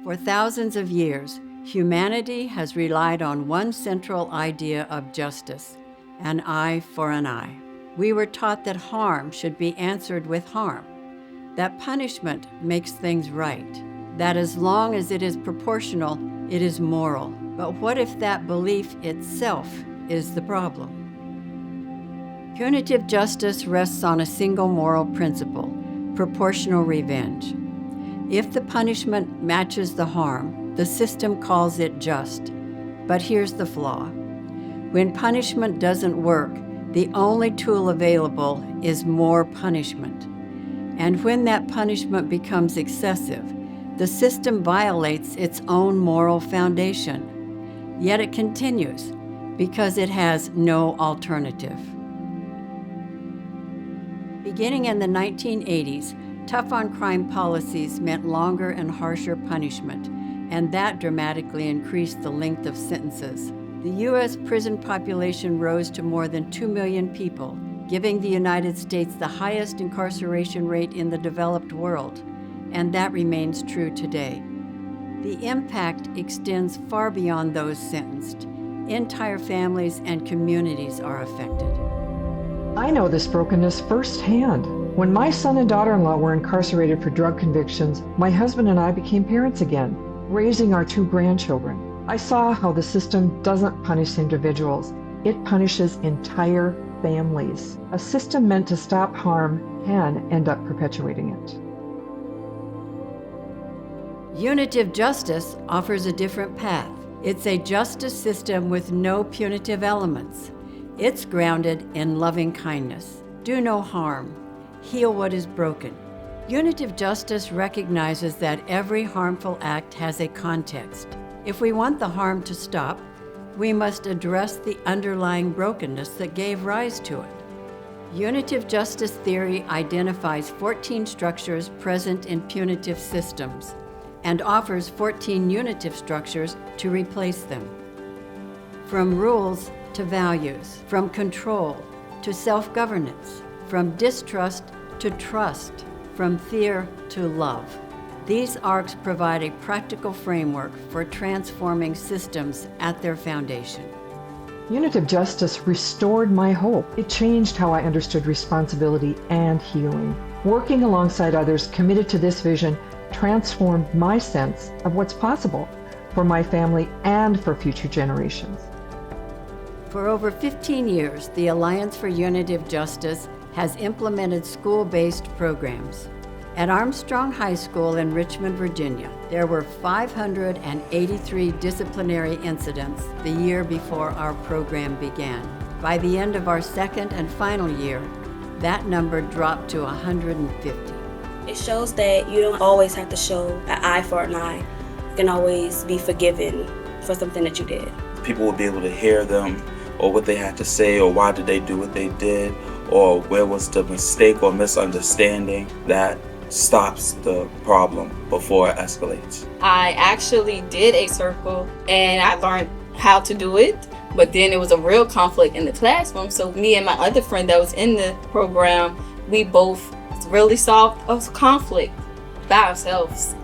For thousands of years, humanity has relied on one central idea of justice, an eye for an eye. We were taught that harm should be answered with harm, that punishment makes things right, that as long as it is proportional, it is moral. But what if that belief itself is the problem? Punitive justice rests on a single moral principle: proportional revenge. If the punishment matches the harm, the system calls it just. But here's the flaw. When punishment doesn't work, the only tool available is more punishment. And when that punishment becomes excessive, the system violates its own moral foundation. Yet it continues because it has no alternative. Beginning in the 1980s, tough-on-crime policies meant longer and harsher punishment, and that dramatically increased the length of sentences. The U.S. prison population rose to more than 2 million people, giving the United States the highest incarceration rate in the developed world, and that remains true today. The impact extends far beyond those sentenced. Entire families and communities are affected. I know this brokenness firsthand. When my son and daughter-in-law were incarcerated for drug convictions, my husband and I became parents again, raising our 2 grandchildren. I saw how the system doesn't punish individuals. It punishes entire families. A system meant to stop harm can end up perpetuating it. Unitive justice offers a different path. It's a justice system with no punitive elements. It's grounded in loving kindness. Do no harm. Heal what is broken. Unitive justice recognizes that every harmful act has a context. If we want the harm to stop, we must address the underlying brokenness that gave rise to it. Unitive justice theory identifies 14 structures present in punitive systems and offers 14 unitive structures to replace them. From rules to values, from control to self-governance, from distrust to trust, from fear to love. These arcs provide a practical framework for transforming systems at their foundation. Unitive justice restored my hope. It changed how I understood responsibility and healing. Working alongside others committed to this vision transformed my sense of what's possible for my family and for future generations. For over 15 years, the Alliance for Unitive Justice has implemented school-based programs. At Armstrong High School in Richmond, Virginia, there were 583 disciplinary incidents the year before our program began. By the end of our second and final year, that number dropped to 150. It shows that you don't always have to show an eye for an eye. You can always be forgiven for something that you did. People will be able to hear them, or what they had to say, or why did they do what they did, or where was the mistake or misunderstanding. That stops the problem before it escalates. I actually did a circle and I learned how to do it, but then it was a real conflict in the classroom. So me and my other friend that was in the program, we both really solved a conflict by ourselves.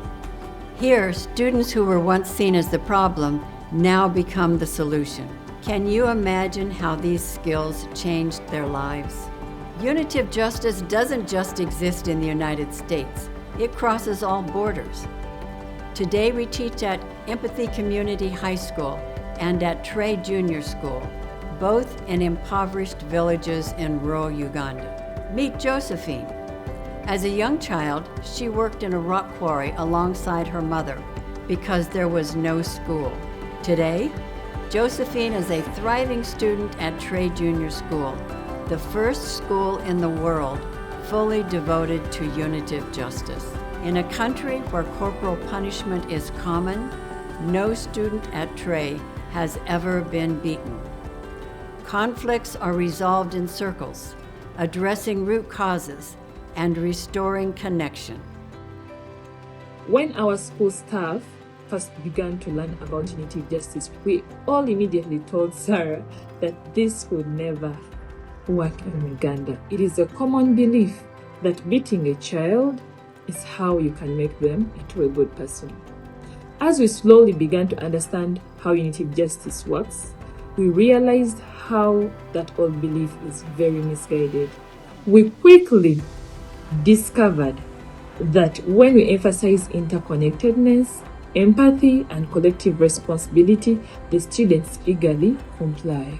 Here, students who were once seen as the problem now become the solution. Can you imagine how these skills changed their lives? Unitive justice doesn't just exist in the United States. It crosses all borders. Today we teach at Empathy Community High School and at Trey Junior School, both in impoverished villages in rural Uganda. Meet Josephine. As a young child, she worked in a rock quarry alongside her mother because there was no school. Today, Josephine is a thriving student at Trey Junior School, the first school in the world fully devoted to unitive justice. In a country where corporal punishment is common, no student at Trey has ever been beaten. Conflicts are resolved in circles, addressing root causes and restoring connection. When our school staff first began to learn about unitive justice, we all immediately told Sarah that this would never work in Uganda. It is a common belief that beating a child is how you can make them into a good person. As we slowly began to understand how Unitive Justice works, we realized how that old belief is very misguided. We quickly discovered that when we emphasize interconnectedness, empathy, and collective responsibility, the students eagerly comply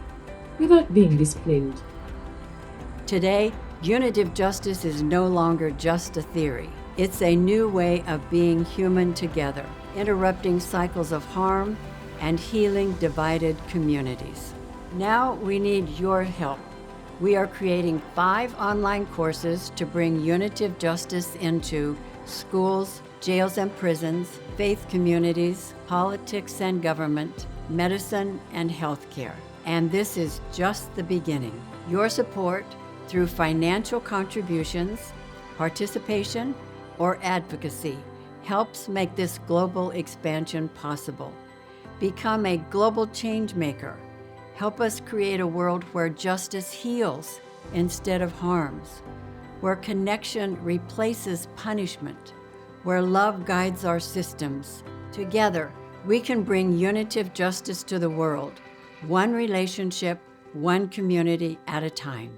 without being disciplined. Today, Unitive Justice is no longer just a theory. It's a new way of being human together, interrupting cycles of harm and healing divided communities. Now we need your help. We are creating 5 online courses to bring Unitive Justice into schools, jails and prisons, faith communities, politics and government, medicine and healthcare. And this is just the beginning. Your support through financial contributions, participation, or advocacy helps make this global expansion possible. Become a global change maker. Help us create a world where justice heals instead of harms, where connection replaces punishment, where love guides our systems. Together, we can bring Unitive Justice to the world, one relationship, one community at a time.